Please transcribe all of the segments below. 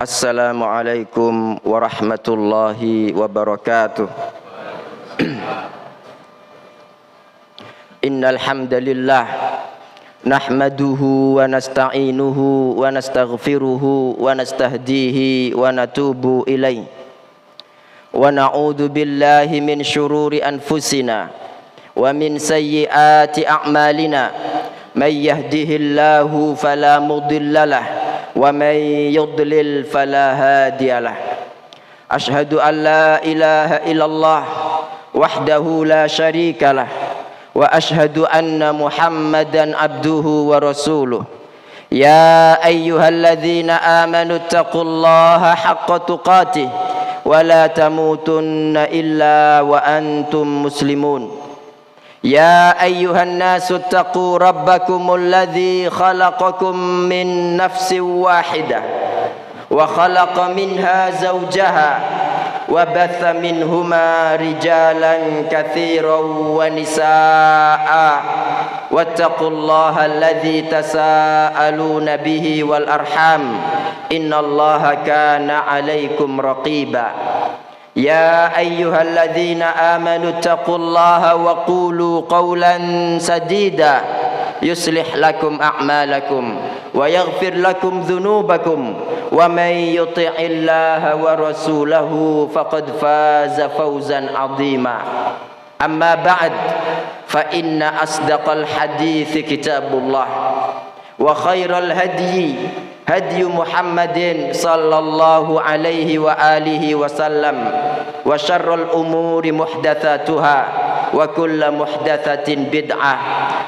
Assalamualaikum warahmatullahi wabarakatuh. Innal hamdalillah nahmaduhu wa nasta'inuhu wa nastaghfiruhu wa nastahdihi wa natubu ilaihi wa na'udzu billahi min syururi anfusina wa min sayyiati a'malina may yahdihillahu fala mudhillalah wa may yudlil fala hadiyalah. Asyhadu an la ilaha illallah wahdahu la syarikalah wa asyhadu anna Muhammadan abduhu wa rasuluh. Ya ayyuhalladzina amanu taqullaha haqqa tuqatih wa la tamutunna illa wa antum muslimun. Ya ayyuhan nasu taqu rabbakumul ladzi khalaqakum min nafsin wahidah wa khalaqa minha zawjaha wa batha minhuma rijalan katsiran wa nisaa'a wattaqullaha alladzi tasaaluna bihi wal arham innallaha kana 'alaikum raqiba. Ya ayyuhalladzina amanu taqullaha wa qulu qawlan sadida yuslih lakum a'malakum wa yaghfir lakum dhunubakum wa may yuti'illaha wa rasulahu faqad faza fawzan 'azima. Amma ba'd, fa inna asdaqal hadithi kitabullah wa khairal hadyi hadyu Muhammadin sallallahu alaihi wa alihi wasallam wa syarrul umuri muhdatsatuha wa kullu muhdatsatin bid'ah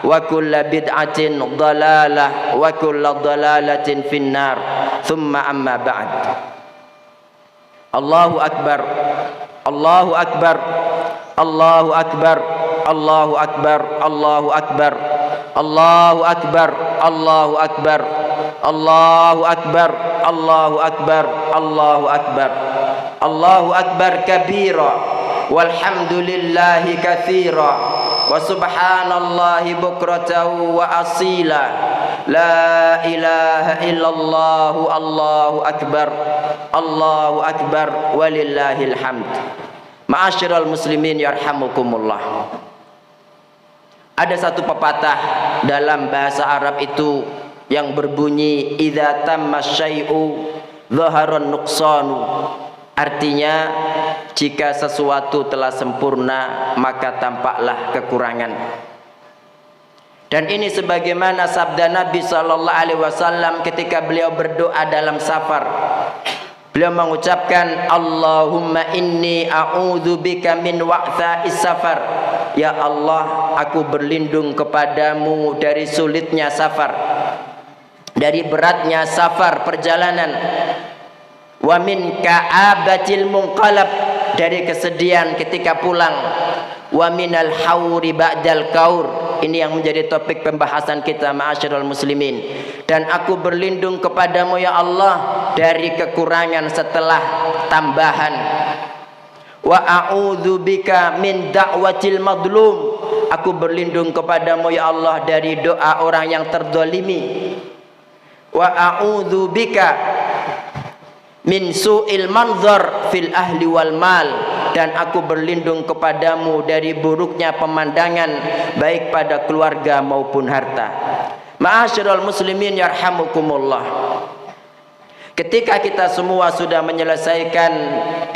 wa kullu bid'atin dhalalah wa kullu dhalalatin finnar. Thumma amma ba'd. Allahu akbar, Allahu akbar, Allahu akbar, Allahu akbar, Allahu akbar, Allahu akbar, Allahu akbar, Allahu akbar, Allahu akbar, Allahu akbar, Allahu akbar kabira walhamdulillahi katsira wa subhanallahi bukratan wa asila. La ilaha illallah, Allahu akbar, Allahu akbar, walillahil hamd. Ma'asyiral muslimin yarhamukumullah. Ada satu pepatah dalam bahasa Arab itu yang berbunyi idza tamma syai'u dhahara nuqsanu. Artinya jika sesuatu telah sempurna maka tampaklah kekurangan. Dan ini sebagaimana sabda Nabi sallallahu alaihi wasallam ketika beliau berdoa dalam safar. Beliau mengucapkan Allahumma inni a'udzubika min wa'tha'is safar. Ya Allah, aku berlindung kepadamu dari sulitnya safar, dari beratnya safar perjalanan, wa min ka'abatil munqalab, dari kesedihan ketika pulang, wa minal hauri ba'dal kaur. Ini yang menjadi topik pembahasan kita, ma'asyiral muslimin. Dan aku berlindung kepadamu ya Allah dari kekurangan setelah tambahan. Wa a'udzubika min da'watil madlum. Aku berlindung kepadamu ya Allah dari doa orang yang terdolimi. Wa a'udzubika min su'il manzar fil ahli wal mal. Dan aku berlindung kepadamu dari buruknya pemandangan baik pada keluarga maupun harta. Ma'asyiral muslimin yarhamukumullah. Ketika kita semua sudah menyelesaikan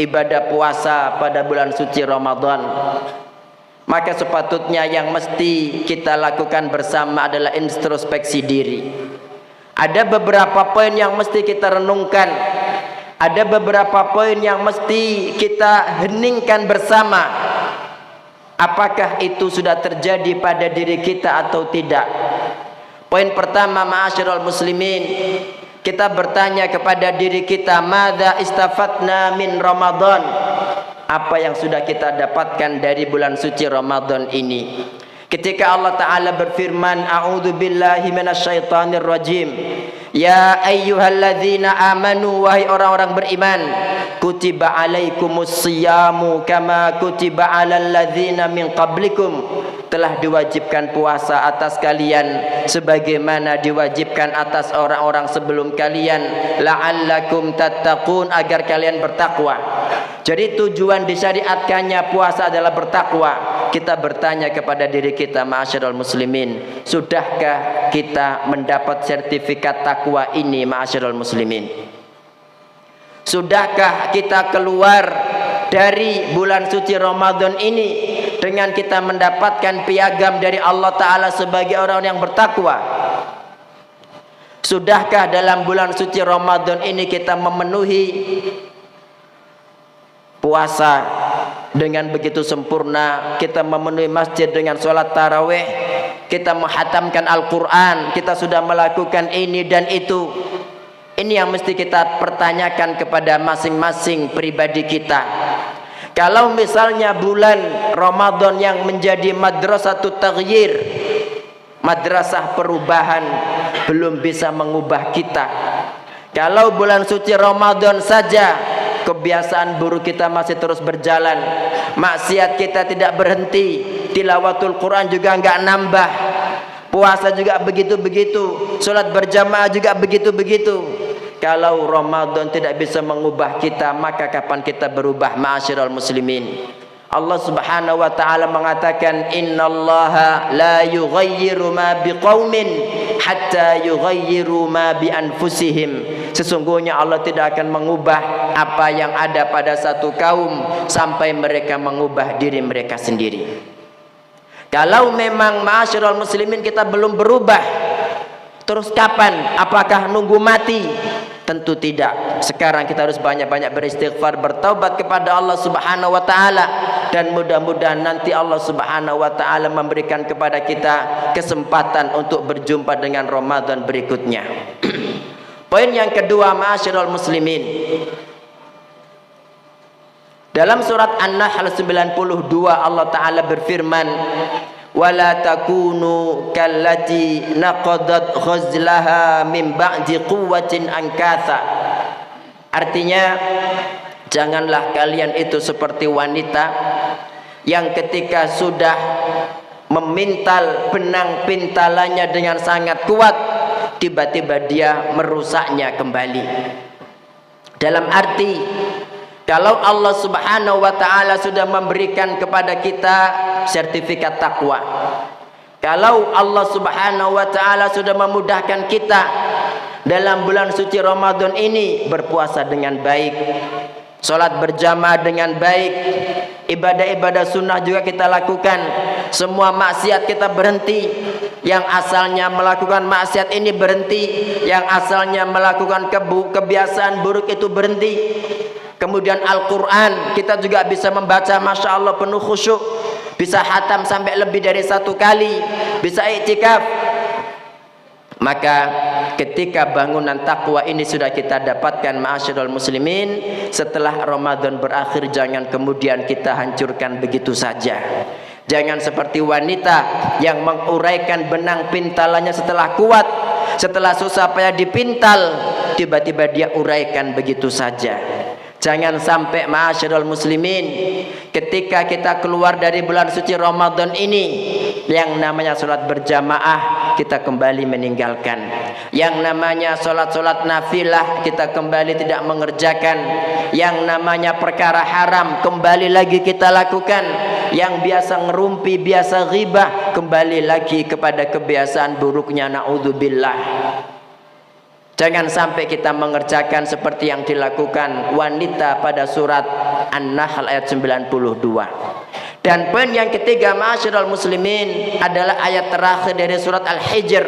ibadah puasa pada bulan suci Ramadan, maka sepatutnya yang mesti kita lakukan bersama adalah introspeksi diri. Ada beberapa poin yang mesti kita renungkan. Ada beberapa poin yang mesti kita heningkan bersama. Apakah itu sudah terjadi pada diri kita atau tidak? Poin pertama, ma'asyiral muslimin, kita bertanya kepada diri kita, madza istafatna min Ramadan? Apa yang sudah kita dapatkan dari bulan suci Ramadan ini? Ketika Allah Ta'ala berfirman, a'udzu billahi minasyaitonir rajim, Ya ayyuhalladzina amanu, wahai orang-orang beriman, kutiba alaikumus siyamu kama kutiba alal ladzina min qablikum, telah diwajibkan puasa atas kalian sebagaimana diwajibkan atas orang-orang sebelum kalian, la'allakum tattaqun, agar kalian bertakwa. Jadi tujuan disyariatkannya puasa adalah bertakwa. Kita bertanya kepada diri kita, ma'asyiral muslimin, sudahkah kita mendapat sertifikat takwa ini, ma'asyiral muslimin? Sudahkah kita keluar dari bulan suci Ramadan ini dengan kita mendapatkan piagam dari Allah Ta'ala sebagai orang yang bertakwa? Sudahkah dalam bulan suci Ramadan ini kita memenuhi puasa dengan begitu sempurna, kita memenuhi masjid dengan sholat tarawih, kita menghatamkan Al-Quran, kita sudah melakukan ini dan itu? Ini yang mesti kita pertanyakan kepada masing-masing pribadi kita. Kalau misalnya bulan Ramadan yang menjadi madrasatut taghyir, madrasah perubahan, belum bisa mengubah kita. Kalau bulan suci Ramadan saja kebiasaan buruk kita masih terus berjalan, maksiat kita tidak berhenti, tilawatul Quran juga enggak nambah, puasa juga begitu-begitu, sholat berjamaah juga begitu-begitu. Kalau Ramadan tidak bisa mengubah kita, maka kapan kita berubah, ma'asyiral muslimin? Allah Subhanahu wa taala mengatakan, innallaha la yughayyiru ma biqaumin hatta yughayyiru ma bi anfusihim. Sesungguhnya Allah tidak akan mengubah apa yang ada pada satu kaum sampai mereka mengubah diri mereka sendiri. Kalau memang ma'asyiral muslimin kita belum berubah, terus kapan? Apakah nunggu mati? Tentu tidak. Sekarang kita harus banyak-banyak beristighfar, bertaubat kepada Allah Subhanahu wa taala, dan mudah-mudahan nanti Allah Subhanahu wa taala memberikan kepada kita kesempatan untuk berjumpa dengan Ramadan berikutnya. Poin yang kedua, ma'asyiral muslimin, dalam surat An-Nahl 92 Allah taala berfirman, wala takunu kallati naqadat ghazlaha min ba'di quwwatin ankatha. Artinya, janganlah kalian itu seperti wanita yang ketika sudah memintal benang pintalannya dengan sangat kuat, tiba-tiba dia merusaknya kembali. Dalam arti, kalau Allah Subhanahu wa taala sudah memberikan kepada kita sertifikat takwa, kalau Allah Subhanahu wa taala sudah memudahkan kita dalam bulan suci Ramadan ini berpuasa dengan baik, sholat berjamaah dengan baik, ibadah-ibadah sunnah juga kita lakukan, semua maksiat kita berhenti, yang asalnya melakukan maksiat ini berhenti, yang asalnya melakukan kebiasaan buruk itu berhenti. Kemudian Al-Quran kita juga bisa membaca, Masya Allah, penuh khusyuk, bisa khatam sampai lebih dari 1 kali, bisa iktikaf. Maka ketika bangunan takwa ini sudah kita dapatkan, ma'asyiral muslimin, setelah Ramadan berakhir jangan kemudian kita hancurkan begitu saja. Jangan seperti wanita yang menguraikan benang pintalannya setelah kuat, setelah susah payah dipintal, tiba-tiba dia uraikan begitu saja. Jangan sampai, ma'asyiral muslimin, ketika kita keluar dari bulan suci Ramadan ini, yang namanya sholat berjamaah kita kembali meninggalkan, yang namanya sholat-sholat nafilah kita kembali tidak mengerjakan, yang namanya perkara haram kembali lagi kita lakukan, yang biasa ngerumpi, biasa ghibah, kembali lagi kepada kebiasaan buruknya, na'udzubillah. Jangan sampai kita mengerjakan seperti yang dilakukan wanita pada surat An-Nahl ayat 92. Dan poin yang ketiga, ma'asyiral muslimin, adalah ayat terakhir dari surat Al-Hijr.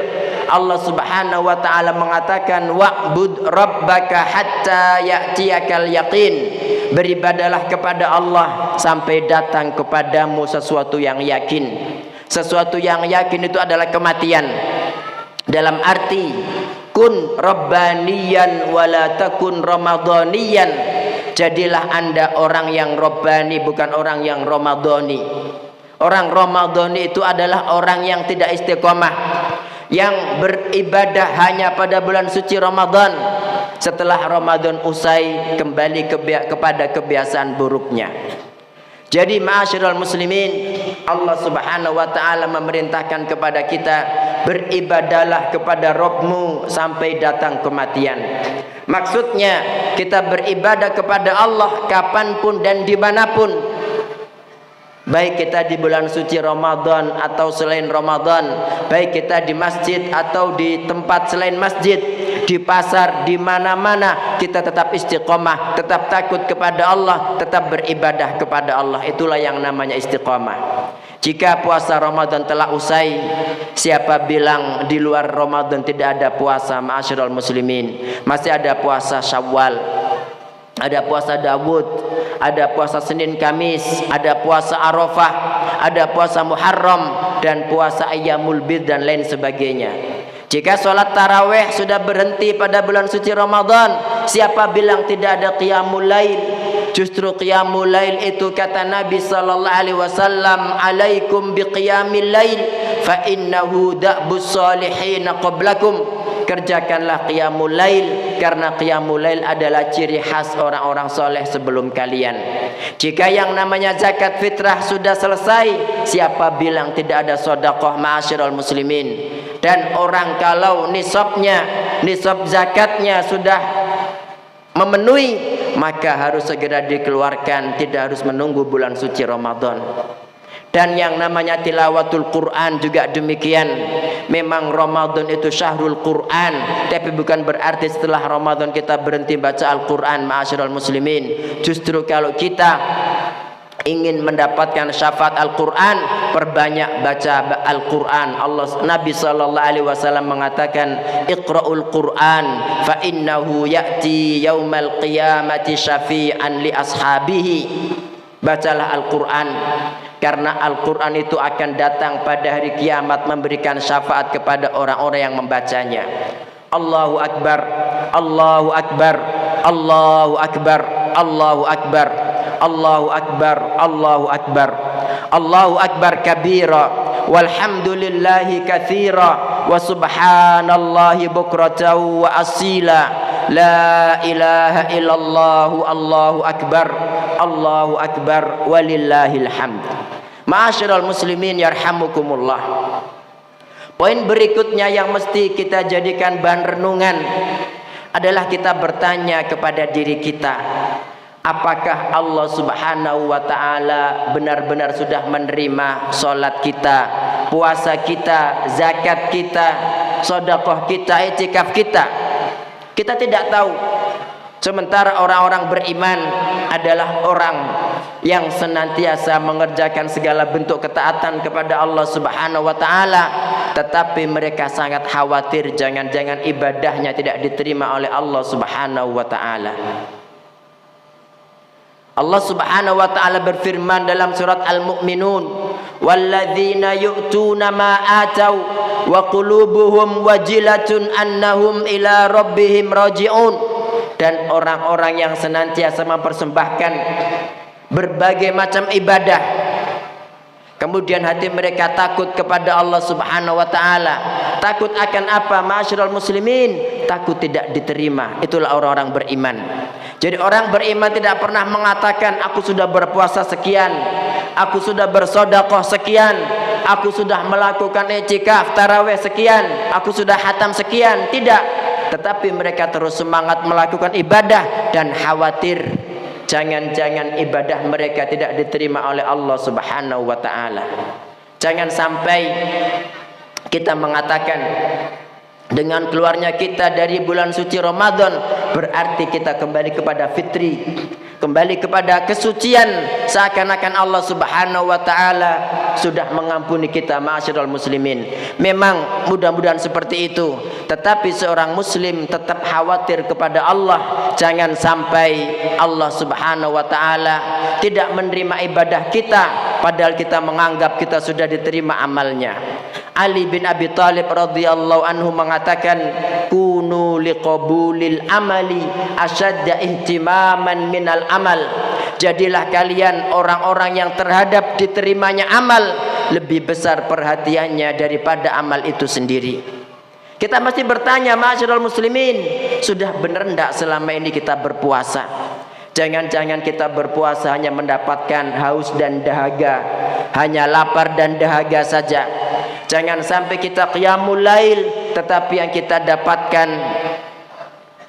Allah Subhanahu wa taala mengatakan, wa'bud rabbaka hatta ya'tiyakal yaqin. Beribadalah kepada Allah sampai datang kepadamu sesuatu yang yakin. Sesuatu yang yakin itu adalah kematian. Dalam arti, kun rabbaniyan wala takun ramadhaniyan. Jadilah anda orang yang rabbani, bukan orang yang ramadhani. Orang ramadhani itu adalah orang yang tidak istiqomah, yang beribadah hanya pada bulan suci Ramadan, setelah Ramadan usai kembali kepada kebiasaan buruknya. Jadi ma'asyiral muslimin, Allah Subhanahu wa taala memerintahkan kepada kita, beribadahlah kepada Rabbmu sampai datang kematian. Maksudnya kita beribadah kepada Allah kapanpun dan dimanapun, baik kita di bulan suci Ramadan atau selain Ramadan, baik kita di masjid atau di tempat selain masjid, di pasar, di mana-mana kita tetap istiqomah, tetap takut kepada Allah, tetap beribadah kepada Allah. Itulah yang namanya istiqomah. Jika puasa Ramadan telah usai, siapa bilang di luar Ramadan tidak ada puasa? Ma'asyiral muslimin, masih ada puasa Syawal, ada puasa Daud, ada puasa Senin Kamis, ada puasa Arafah, ada puasa Muharram, dan puasa Ayyamul Bid dan lain sebagainya. Jika sholat tarawih sudah berhenti pada bulan suci Ramadan, siapa bilang tidak ada qiyamul lail? Justru qiyamul lail itu kata Nabi sallallahu alaihi wasallam, "Alaikum biqiyamil lail fa innahu da'bus salihin qablakum." Kerjakanlah qiyamul lail, karena qiyamul lail adalah ciri khas orang-orang soleh sebelum kalian. Jika yang namanya zakat fitrah sudah selesai, siapa bilang tidak ada sedekah? Ma'asyiral muslimin. Dan orang kalau nisab zakatnya sudah memenuhi, maka harus segera dikeluarkan, tidak harus menunggu bulan suci Ramadan. Dan yang namanya tilawatul Quran juga demikian. Memang Ramadan itu syahrul Quran, tapi bukan berarti setelah Ramadan kita berhenti baca Al-Quran. Ma'asyiral muslimin, justru kalau kita ingin mendapatkan syafaat Al-Quran, perbanyak baca Al-Quran. Nabi SAW mengatakan, Iqra'ul Quran fa innahu ya'ti yaumal qiyamati syafi'an li ashabihi. Bacalah Al-Quran, karena Al-Quran itu akan datang pada hari kiamat memberikan syafaat kepada orang-orang yang membacanya. Allahu Akbar, Allahu Akbar, Allahu Akbar, Allahu Akbar, Allahu Akbar, Allahu Akbar, Allahu Akbar kabira, walhamdulillahi katsira, wa subhanallahi bukratan wa asila, la ilaha illallah, Allahu Akbar, Allahu Akbar, walillahil hamd. Ma'asyiral muslimin yarhamukumullah. Poin berikutnya yang mesti kita jadikan bahan renungan adalah kita bertanya kepada diri kita, apakah Allah Subhanahu wa taala benar-benar sudah menerima salat kita, puasa kita, zakat kita, sedekah kita, iktikaf kita? Kita tidak tahu. Sementara orang-orang beriman adalah orang yang senantiasa mengerjakan segala bentuk ketaatan kepada Allah Subhanahu wa taala, tetapi mereka sangat khawatir jangan-jangan ibadahnya tidak diterima oleh Allah Subhanahu wa taala. Allah Subhanahu wa taala berfirman dalam surat Al-Mu'minun, "Walladzina yu'tuna ma atau wa qulubuhum wajilatun annahum ila rabbihim raji'un." Dan orang-orang yang senantiasa mempersembahkan berbagai macam ibadah, kemudian hati mereka takut kepada Allah Subhanahu wa taala. Takut akan apa? Ma'asyiral muslimin, takut tidak diterima. Itulah orang-orang beriman. Jadi orang beriman tidak pernah mengatakan, aku sudah berpuasa sekian, aku sudah bersedekah sekian, aku sudah melakukan i'tikaf tarawih sekian, aku sudah khatam sekian. Tidak. Tetapi mereka terus semangat melakukan ibadah dan khawatir jangan-jangan ibadah mereka tidak diterima oleh Allah Subhanahu wa taala. Jangan sampai kita mengatakan dengan keluarnya kita dari bulan suci Ramadan berarti kita kembali kepada fitri, kembali kepada kesucian, seakan-akan Allah Subhanahu wa taala sudah mengampuni kita. Ma'asyiral muslimin, memang mudah-mudahan seperti itu, tetapi seorang muslim tetap khawatir kepada Allah, jangan sampai Allah Subhanahu wa taala tidak menerima ibadah kita padahal kita menganggap kita sudah diterima amalnya. Ali bin Abi Thalib radhiyallahu anhu mengatakan, kunu liqabulil amali asyadda ihtimaman minal amal. Jadilah kalian orang-orang yang terhadap diterimanya amal lebih besar perhatiannya daripada amal itu sendiri. Kita mesti bertanya, ma'asyiral muslimin, sudah benar enggak selama ini kita berpuasa? Jangan-jangan kita berpuasa hanya mendapatkan haus dan dahaga, hanya lapar dan dahaga saja. Jangan sampai kita qiyamul lail, tetapi yang kita dapatkan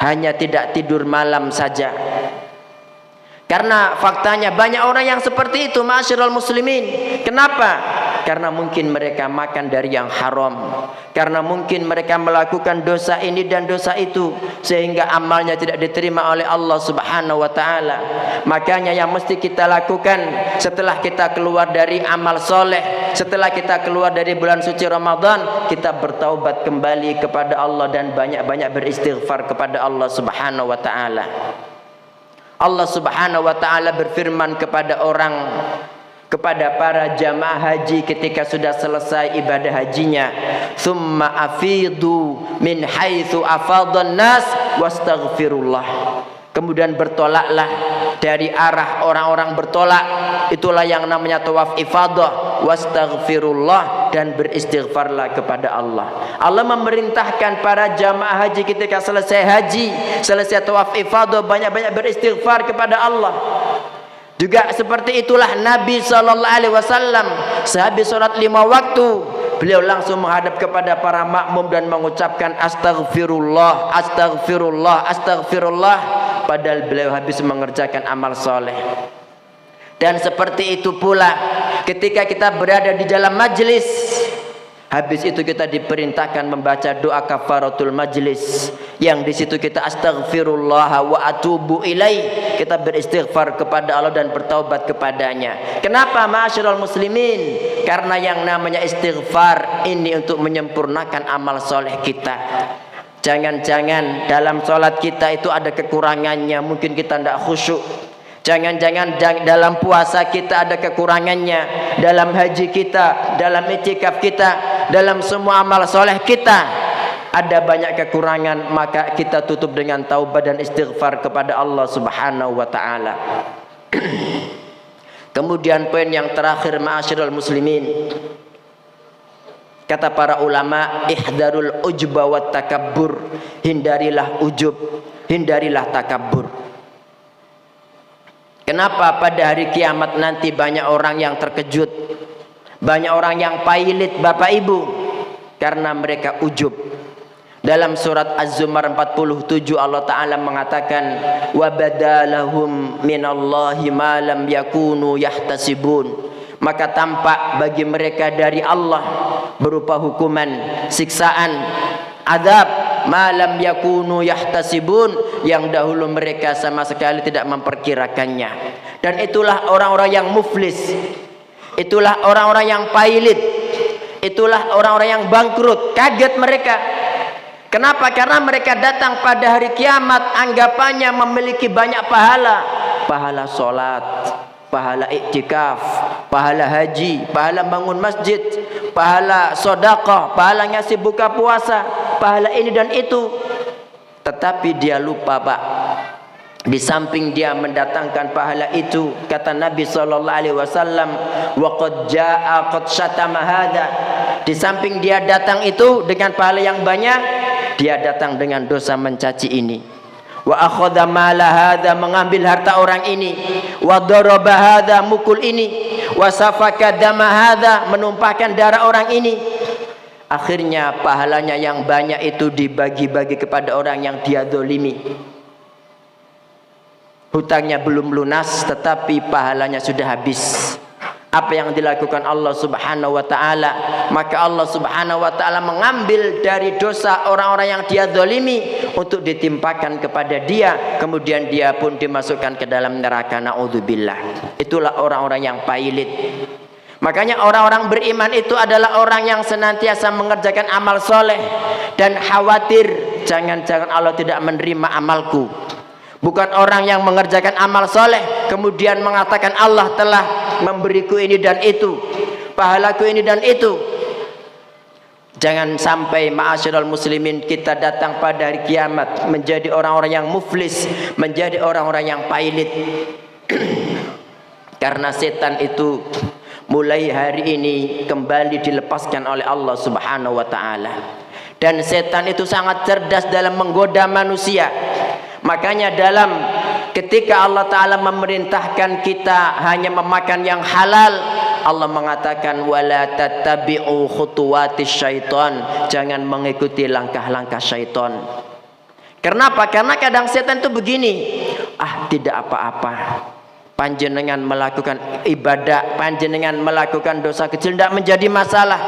hanya tidak tidur malam saja. Karena faktanya banyak orang yang seperti itu, ma'asyiral muslimin. Kenapa? Karena mungkin mereka makan dari yang haram, karena mungkin mereka melakukan dosa ini dan dosa itu, sehingga amalnya tidak diterima oleh Allah Subhanahu wa ta'ala. Makanya yang mesti kita lakukan setelah kita keluar dari amal soleh, setelah kita keluar dari bulan suci Ramadan, kita bertaubat kembali kepada Allah dan banyak-banyak beristighfar kepada Allah Subhanahu wa ta'ala. Allah Subhanahu wa ta'ala berfirman kepada para jamaah haji ketika sudah selesai ibadah hajinya, "Tsumma afidu min haitsu afadhan nas wastaghfirullah." Kemudian bertolaklah dari arah orang-orang bertolak, itulah yang namanya tawaf ifadah, wastaghfirullah, dan beristighfarlah kepada Allah. Allah memerintahkan para jamaah haji ketika selesai haji, selesai tawaf ifadah, banyak-banyak beristighfar kepada Allah. Juga seperti itulah Nabi SAW, sehabis sholat 5 waktu, beliau langsung menghadap kepada para makmum dan mengucapkan astagfirullah, astagfirullah, astagfirullah, padahal beliau habis mengerjakan amal soleh. Dan seperti itu pula ketika kita berada di dalam majlis, habis itu kita diperintahkan membaca doa kafaratul majlis, yang di situ kita astaghfirullah wa atubu ilaih, kita beristighfar kepada Allah dan bertaubat kepadanya. Kenapa ma'asyiral muslimin? Karena yang namanya istighfar ini untuk menyempurnakan amal soleh kita. Jangan-jangan dalam sholat kita itu ada kekurangannya, mungkin kita tidak khusyuk. Jangan-jangan dalam puasa kita ada kekurangannya, dalam haji kita, dalam i'tikaf kita, dalam semua amal soleh kita ada banyak kekurangan, maka kita tutup dengan taubat dan istighfar kepada Allah Subhanahu wa ta'ala. Kemudian poin yang terakhir, ma'asyiral muslimin, kata para ulama, ihdarul ujba wat takabbur, hindarilah ujub, hindarilah takabbur. Kenapa pada hari kiamat nanti banyak orang yang terkejut, banyak orang yang pailit Bapak Ibu? Karena mereka ujub. Dalam surat Az-Zumar 47 Allah Ta'ala mengatakan, wa badalahum minallahi ma lam yakunu yahtasibun. Maka tampak bagi mereka dari Allah berupa hukuman, siksaan, azab, malam yakunu yahtasibun, yang dahulu mereka sama sekali tidak memperkirakannya. Dan itulah orang-orang yang muflis, itulah orang-orang yang pailit, itulah orang-orang yang bangkrut. Kaget mereka. Kenapa? Karena mereka datang pada hari kiamat anggapannya memiliki banyak pahala, pahala sholat, pahala i'tikaf, pahala haji, pahala bangun masjid, pahala sedekah, pahala ngasih buka puasa, pahala ini dan itu. Tetapi dia lupa, Pak, di samping dia mendatangkan pahala itu, kata Nabi SAW, wa qad jaa qad syatama hadza, di samping dia datang itu dengan pahala yang banyak, dia datang dengan dosa mencaci ini. Wa akhadha mala hadza, mengambil harta orang ini. Wa daraba hadza, mukul ini. Wa safaka dama hadza, menumpahkan darah orang ini. Akhirnya pahalanya yang banyak itu dibagi-bagi kepada orang yang dia zalimi. Hutangnya belum lunas tetapi pahalanya sudah habis. Apa yang dilakukan Allah Subhanahu wa ta'ala? Maka Allah Subhanahu wa ta'ala mengambil dari dosa orang-orang yang dia zalimi untuk ditimpakan kepada dia, kemudian dia pun dimasukkan ke dalam neraka, naudzubillah. Itulah orang-orang yang pailit. Makanya orang-orang beriman itu adalah orang yang senantiasa mengerjakan amal soleh dan khawatir jangan-jangan Allah tidak menerima amalku. Bukan orang yang mengerjakan amal soleh kemudian mengatakan Allah telah memberiku ini dan itu, pahalaku ini dan itu. Jangan sampai ma'asyiral muslimin kita datang pada hari kiamat menjadi orang-orang yang muflis, menjadi orang-orang yang pailit. Karena setan itu mulai hari ini kembali dilepaskan oleh Allah Subhanahu wa ta'ala. Dan setan itu sangat cerdas dalam menggoda manusia. Makanya ketika Allah Ta'ala memerintahkan kita hanya memakan yang halal, Allah mengatakan wala tattabi'u khutuwatis syaitan, jangan mengikuti langkah-langkah syaitan. Kenapa? Karena kadang setan itu begini, tidak apa-apa, panjenengan melakukan ibadah, panjenengan melakukan dosa kecil tidak menjadi masalah.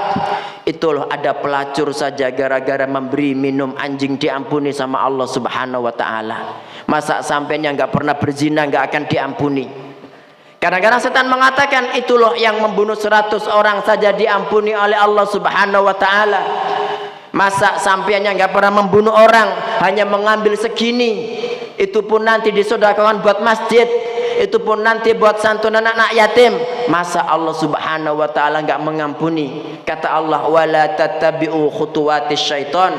Itu loh, ada pelacur saja gara-gara memberi minum anjing diampuni sama Allah Subhanahu wa Ta'ala. Masa sampainya nggak pernah berzina nggak akan diampuni? Kadang-kadang setan mengatakan itu loh, yang membunuh 100 orang saja diampuni oleh Allah Subhanahu wa Ta'ala. Masa sampainya nggak pernah membunuh orang, hanya mengambil segini, itu pun nanti disedekahkan buat masjid, itu pun nanti buat santunan anak yatim. Masa Allah Subhanahu wa Ta'ala nggak mengampuni? Kata Allah wala tattabi'u khutuwatis syaitan,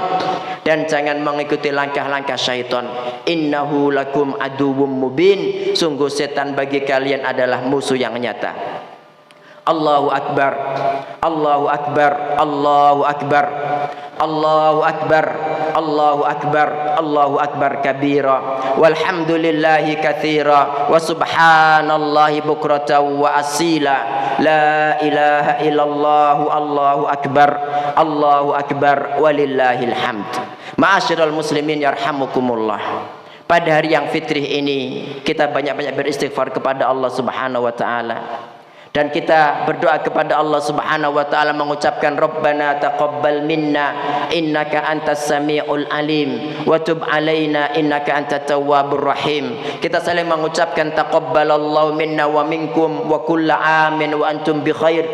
dan jangan mengikuti langkah-langkah syaitan. Innahu lakum aduwwum mubin, sungguh setan bagi kalian adalah musuh yang nyata. Allahu akbar, Allahu akbar, Allahu akbar, Allahu akbar, Allahu akbar, Allahu akbar kabira, walhamdulillahi katsira, wa subhanallahi bukratan wa asila, la ilaha illallah, Allahu akbar, Allahu akbar, walillahil hamd. Ma'asyiral muslimin yarhamukumullah. Pada hari yang fitrih ini kita banyak-banyak beristighfar kepada Allah Subhanahu wa Ta'ala. Dan kita berdoa kepada Allah Subhanahu wa Ta'ala mengucapkan Rabbana taqabbal minna innaka antas sami'ul alim wa tub alaina innaka antat tawwabur rahim. Kita saling mengucapkan taqabbalallahu minna wa minkum wa kulla amin wa antum bi khair.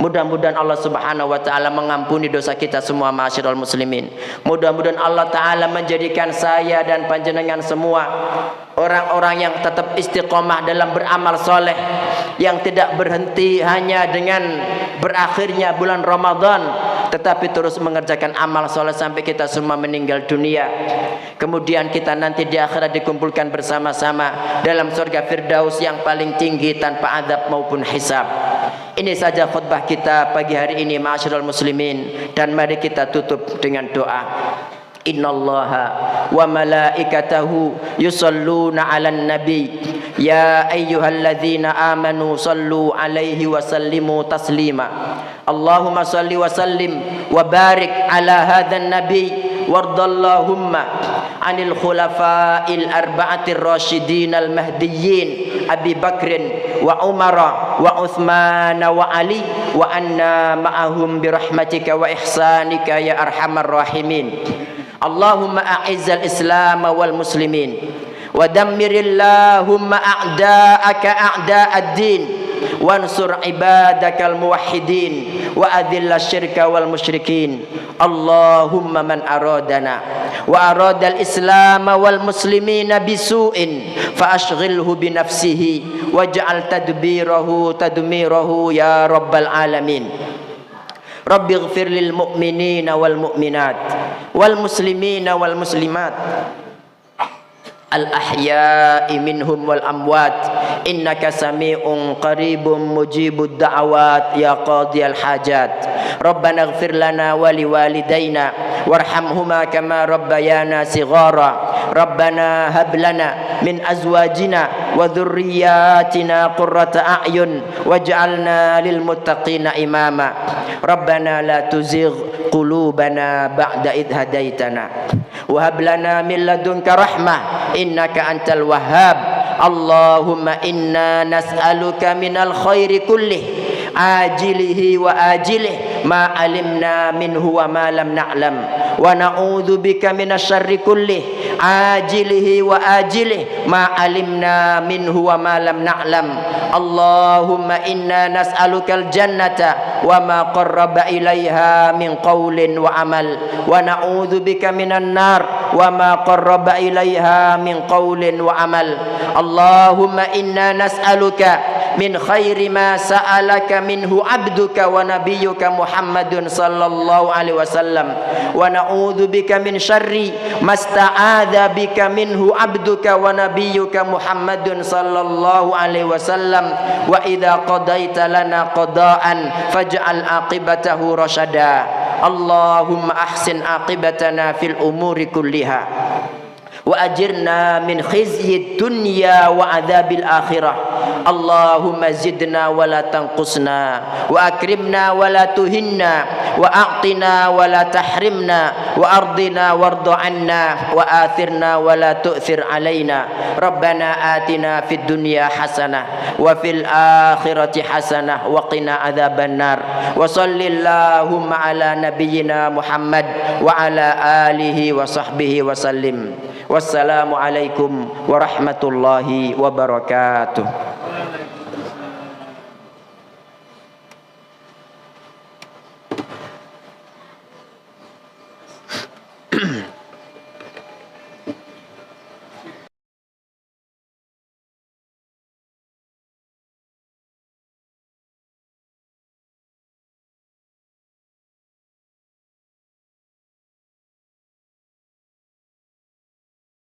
Mudah-mudahan Allah Subhanahu wa Ta'ala mengampuni dosa kita semua, ma'asyiral muslimin. Mudah-mudahan Allah Ta'ala menjadikan saya dan panjenengan semua orang-orang yang tetap istiqomah dalam beramal soleh, yang tidak berhenti hanya dengan berakhirnya bulan Ramadan, tetapi terus mengerjakan amal soleh sampai kita semua meninggal dunia. Kemudian kita nanti di akhirat dikumpulkan bersama-sama dalam surga Firdaus yang paling tinggi tanpa adab maupun hisab. Ini saja khutbah kita pagi hari ini, ma'asyiral muslimin, dan mari kita tutup dengan doa. Innallaha wa malaikatahu yusalluna 'alan nabi ya ayyuhalladzina amanu sallu 'alaihi wa sallimu taslima. Allahumma salli wa sallim wa barik 'ala hadzal nabi wardallahumma 'anil khulafa'il arba'atir rasyidin al mahdiyyin Abi Bakrin wa Umar wa Utsman wa Ali wa anna ma'ahum birahmatika wa ihsanika ya arhamar rahimin. Allahumma a'izzal islam wal muslimin wa dammirillahumma a'da'aka a'da'ad din wansur ibadakal muwahhidin wa adhillash syirka wal musyrikin. Allahumma man aradana wa aradal islam wal muslimina bisu'in fa ashghilhu bi nafsihi waj'al tadbirahu tadmirahu ya rabbal alamin. Rabbi ighfir lil mu'minina wal mu'minat wal muslimina wal muslimat al ahya'i minhum wal amwat innaka sami'un qaribun mujibud da'awat ya qadiyal hajat. Rabbana ighfir lana wa liwalidayna warhamhuma kama rabbayana sighara. Rabbana hab lana min azwajina wa dhurriyyatina qurrata a'yun waj'alna lil muttaqina imama. Rabbana la tuzigh qulubana ba'da idh hadaitana wa hab lana min ladunka rahmah innaka antal wahhab. Allahumma inna nas'aluka minal khairi kullih ajilihi wa ajilih ma alimna minhu wa ma lam na'lam wa na'udzu bika minasyarri kullih ajilihi wa ajilih ma alimna minhu wa ma lam na'lam. Allahumma inna nas'alukal jannata wa ma qarraba ilaiha min qawlin wa amal wa na'udzu bika minan nar wa ma qarraba ilaiha min qawlin wa amal. Allahumma inna nas'aluka min khairi ma sa'alaka minhu abduka wa nabiyyuka Muhammadun sallallahu alaihi wasallam wa na'udzu bika min syarri masta'adza bika minhu abduka wa nabiyyuka Muhammadun sallallahu alaihi wasallam. Wa idza qadaita lana qada'an faj'al aqibatahu rasyada Allahumma ahsin aqibatana fil umuri kulliha wa ajirna min khizyid dunya wa adzabil akhirah. Allahumma zidna wa la tanqusna wa akrimna wa la tuhinna wa a'tina wa la tahrimna wa ardina wardu anna wa athirna wa la tu'thir alaina. Rabbana atina fid dunya hasanah wa fil akhirati hasanah wa qina adzaban nar. Wa sallallahu ala nabiyyina Muhammad wa ala alihi wa sahbihi wa sallim. Wassalamu alaikum warahmatullahi wabarakatuh.